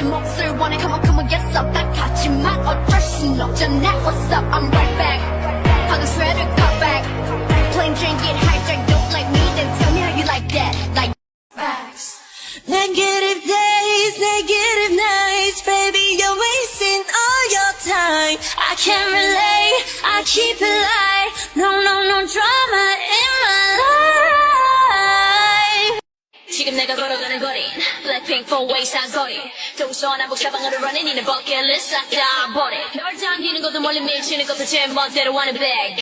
몫을 원해 come on come on yes up 딱 하지만 어쩔 순 없잖아 what's up I'm right back 방금 sweater cut back plain Jane get hijacked don't like me then tell me how you like that like facts negative days negative nights baby you're wasting all your time I can't relate I keep it light no no no drama in my life 지금 내가 걸어가는 거린 Blackpink 4-way 상거리 동서남북 사방으로 running 니네 bucket list 싹 다 버려 널 당기는 것도 멀리 미치는 것도 제 멋대로 하는 bag